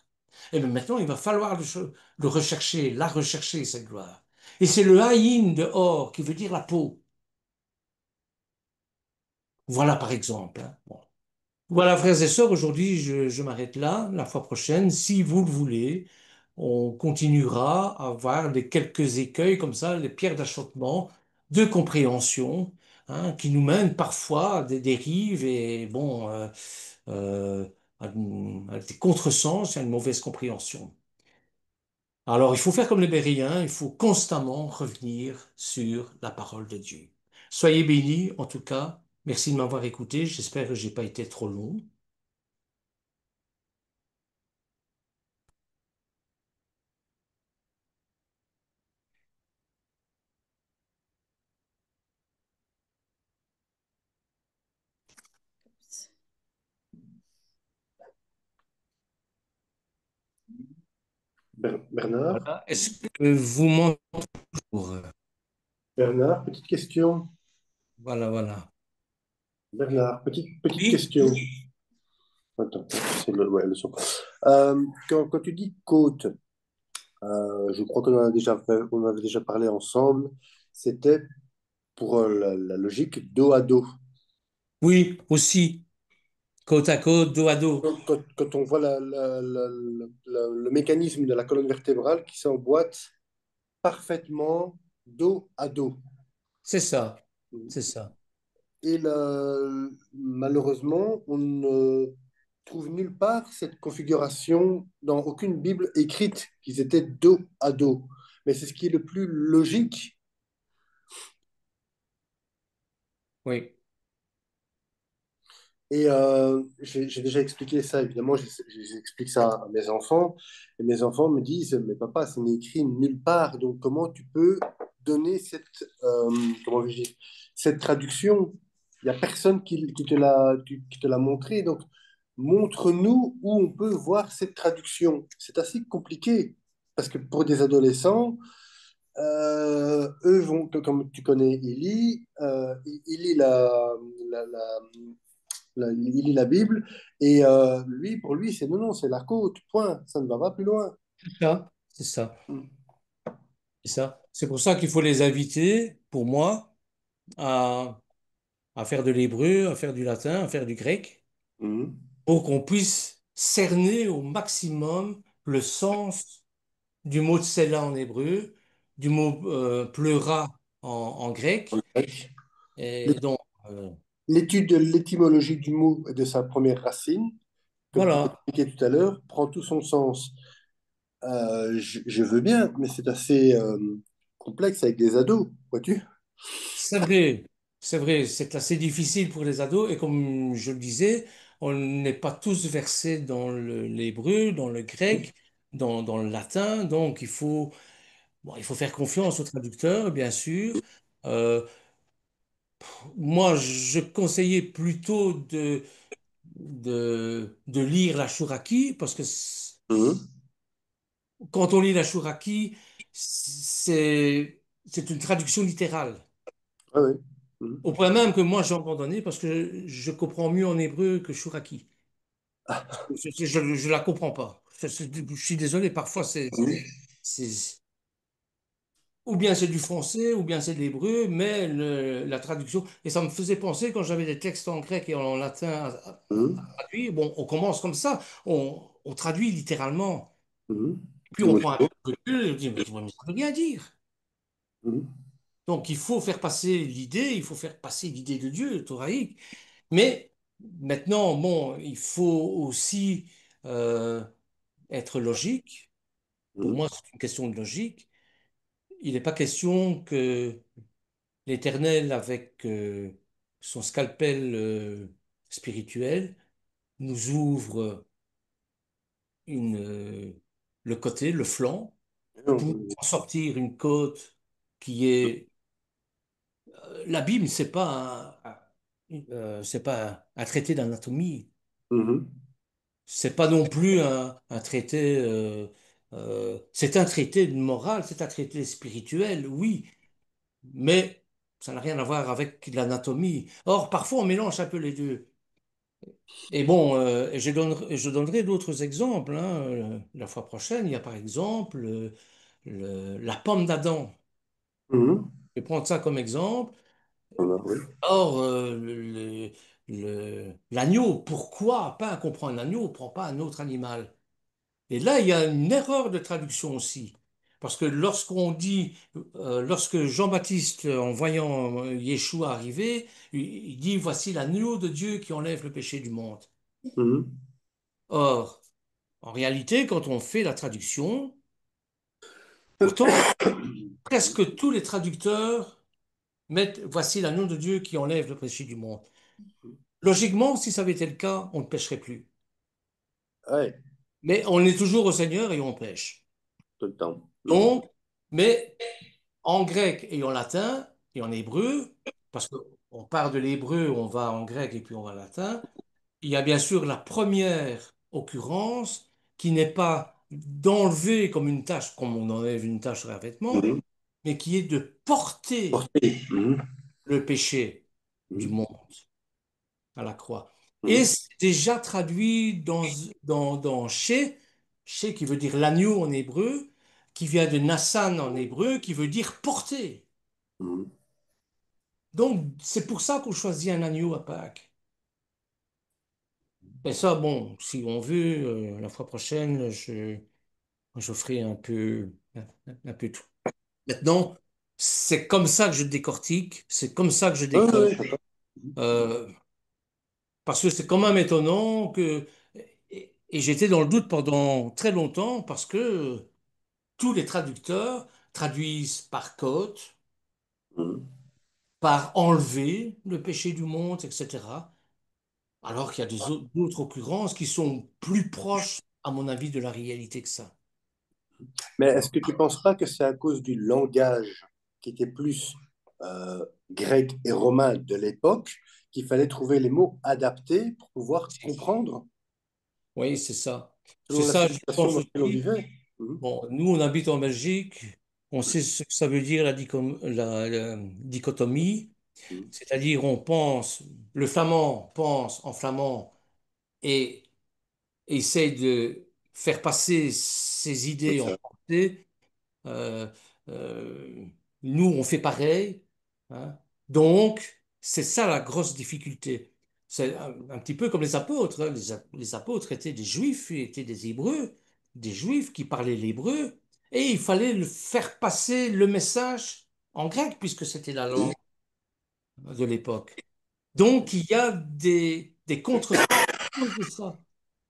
Et bien maintenant, il va falloir le rechercher, la rechercher, cette gloire. Et c'est le haïn de or qui veut dire la peau. Voilà par exemple. Hein. Bon. Voilà, frères et sœurs, aujourd'hui, je m'arrête là. La fois prochaine, si vous le voulez, on continuera à voir des quelques écueils comme ça, les pierres d'achoppement, de compréhension, hein, qui nous mènent parfois à des dérives et bon, euh, à des contresens, à une mauvaise compréhension. Alors, il faut faire comme les Bériens, il faut constamment revenir sur la parole de Dieu. Soyez bénis, en tout cas. Merci de m'avoir écouté. J'espère que j'ai pas été trop long. Bernard, Voilà. Est-ce que vous m'entendez? Bernard, petite question. Voilà, voilà. Bernard, petite Oui, question. Attends, c'est ouais, le son. Quand tu dis côte, je crois qu'on en a déjà on avait déjà parlé ensemble. C'était pour la logique dos à dos. oui, aussi. Côte à côte, dos à dos. Quand on voit le mécanisme de la colonne vertébrale qui s'emboîte parfaitement dos à dos. C'est ça. C'est ça. Et malheureusement, on ne trouve nulle part cette configuration dans aucune Bible écrite qu'ils étaient dos à dos. Mais c'est ce qui est le plus logique. Oui. Et j'ai déjà expliqué ça, évidemment, j'explique ça à mes enfants, et mes enfants me disent, mais papa, ça n'est écrit nulle part, donc comment tu peux donner comment vais-je dire, cette traduction? Il n'y a personne qui te l'a montré, donc montre-nous où on peut voir cette traduction. C'est assez compliqué, parce que pour des adolescents, eux vont, comme tu connais Élie, il lit la, la- il lit la Bible, et lui, pour lui, c'est non, non, c'est la côte, point, ça ne va pas plus loin. Ça, c'est ça, Mhm. c'est ça. C'est pour ça qu'il faut les inviter, pour moi, à, à faire de l'hébreu, à faire du latin, à faire du grec, Mhm. pour qu'on puisse cerner au maximum le sens du mot tsela en hébreu, du mot pleura en grec. Et donc, euh, L'étude de l'étymologie du mot et de sa première racine, comme tu voilà, l'expliquais tout à l'heure, prend tout son sens. Je veux bien, mais c'est assez complexe avec des ados, vois-tu? c'est vrai, c'est vrai, c'est assez difficile pour les ados. Et comme je le disais, on n'est pas tous versés dans l'hébreu, dans le grec, dans le latin. Donc, bon, il faut faire confiance au traducteur, bien sûr. Euh, Moi, je conseillais plutôt de lire la Chouraki, parce que Mhm. quand on lit la Chouraki, c'est une traduction littérale. Ah oui. Mhm. Au point même que moi, j'ai abandonné parce que je comprends mieux en hébreu que Chouraki. Je la comprends pas. Je suis désolé, parfois c'est- ou bien c'est du français, ou bien c'est de l'hébreu, mais la traduction, et ça me faisait penser quand j'avais des textes en grec et en latin Mhm. à traduire, bon, on commence comme ça, on traduit littéralement, Mhm. puis Du on mot prend un peu de recul et on dit, mais ça veut rien dire. Mhm. Donc il faut faire passer l'idée, il faut faire passer l'idée de Dieu, thoraïque, mais maintenant, bon, il faut aussi euh, être logique. Pour Mhm. moi, c'est une question de logique. Il n'est pas question que l'Éternel, avec son scalpel spirituel, nous ouvre une, le côté, le flanc, pour Non. en sortir une côte qui est... La Bible, c'est pas un traité d'anatomie. Mhm. C'est pas non plus un traité... c'est un traité de morale, c'est un traité spirituel, oui, mais ça n'a rien à voir avec l'anatomie. Or, parfois, on mélange un peu les deux. Et bon, je donnerai d'autres exemples, hein. La fois prochaine, il y a par exemple la pomme d'Adam. Mhm. Je vais prendre ça comme exemple. Voilà, oui. Or, l'agneau, pourquoi pas qu'on prend un agneau, on ne prend pas un autre animal? Et là, il y a une erreur de traduction aussi. Parce que lorsque Jean-Baptiste, en voyant Yeshua arriver, il dit, voici l'agneau de Dieu qui enlève le péché du monde. Mhm. Or, en réalité, quand on fait la traduction, pourtant, presque tous les traducteurs mettent, voici l'agneau de Dieu qui enlève le péché du monde. Logiquement, si ça avait été le cas, on ne pêcherait plus. Ouais, Mais on est toujours au Seigneur et on pêche. tout le temps. Mhm. Donc, mais en grec et en latin et en hébreu, parce qu'on part de l'hébreu, on va en grec et puis on va en latin, il y a bien sûr la première occurrence qui n'est pas d'enlever comme une tâche, comme on enlève une tâche sur un vêtement, Mhm. mais qui est de porter Porté. Mhm. le péché du Mhm. monde à la croix. Et Mhm. c'est déjà traduit dans chez qui veut dire l'agneau en hébreu, qui vient de Nassan en hébreu, qui veut dire porter. Mhm. Donc, c'est pour ça qu'on choisit un agneau à Pâques. Et ça, bon, si on veut, la fois prochaine, je ferai un peu tout. Maintenant, c'est comme ça que je décortique, c'est comme ça que je Ouais, décode, ouais, d'accord. euh, parce que c'est quand même étonnant que... Et j'étais dans le doute pendant très longtemps parce que tous les traducteurs traduisent par côte, Mhm. par enlever le péché du monde, etc. Alors qu'il y a d'autres occurrences qui sont plus proches, à mon avis, de la réalité que ça. Mais est-ce que tu ne penses pas que c'est à cause du langage qui était plus grec et romain de l'époque qu'il fallait trouver les mots adaptés pour pouvoir comprendre Oui, c'est ça. C'est selon la ça, je situation pense dans laquelle on aussi. vivait? Mhm. Bon, nous, on habite en Belgique. On sait ce que ça veut dire la dichotomie. Mhm. C'est-à-dire, le flamand pense en flamand et essaie de faire passer ses C'est idées en ça. français. Euh, euh, Nous, on fait pareil, hein. Donc, c'est ça la grosse difficulté. C'est un petit peu comme les apôtres, hein. Les apôtres étaient des juifs, étaient des hébreux, des juifs qui parlaient l'hébreu, et il fallait faire passer le message en grec, puisque c'était la Mhm. langue de l'époque. Donc, il y a des contresens de ça.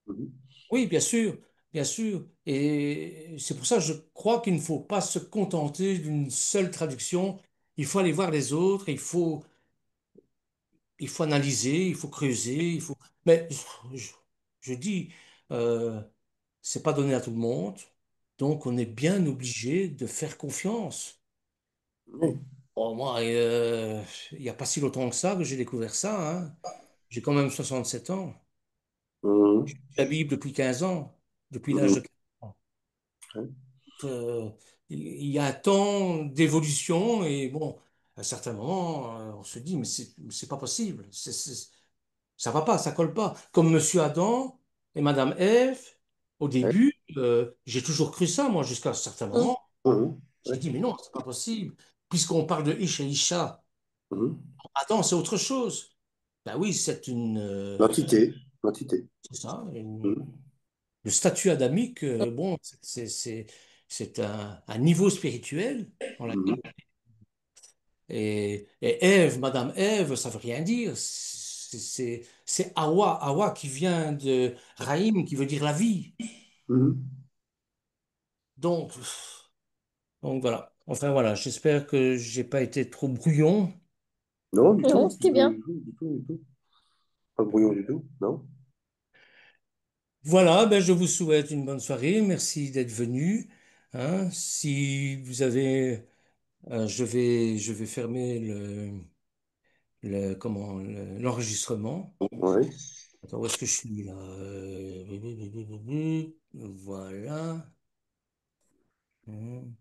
Mhm. Oui, bien sûr, bien sûr. Et c'est pour ça que je crois qu'il ne faut pas se contenter d'une seule traduction. Il faut aller voir les autres, il faut analyser, il faut creuser, il faut. Mais je, je dis, euh, c'est pas donné à tout le monde, donc on est bien obligé de faire confiance. Oui. Bon, moi, il n'y a pas si longtemps que ça que j'ai découvert ça, hein. J'ai quand même 67 ans. Mhm. La Bible depuis 15 ans, depuis l'âge Mhm. de 15 ans. euh, il y a tant d'évolution et bon, à un certain moment, on se dit, mais c'est pas possible, ça va pas, ça colle pas. Comme Monsieur Adam et Madame Ève, au Ouais. début, j'ai toujours cru ça, moi, jusqu'à un certain moment. Mhm. J'ai Ouais. dit, mais non, c'est pas possible. Puisqu'on parle de Ish et Isha, Mhm. Adam, c'est autre chose. Ben oui, L'entité. L'entité. c'est ça, Mhm. le statut adamique, bon, c'est un niveau spirituel dans Mhm. laquelle. Et Ève, Madame Ève, ça veut rien dire. C'est Hawa, Hawa qui vient de Raïm, qui veut dire la vie. Mhm. Donc, donc voilà. Enfin voilà, j'espère que j'ai pas été trop brouillon. Non, du Non, tout. c'était bien. Du tout, du tout. Pas brouillon du tout. Non. Voilà, ben je vous souhaite une bonne soirée. Merci d'être venu. Hein. Si vous avez, je vais fermer l'enregistrement. Ouais. Attends, où est-ce que je suis là? Voilà. Hmm.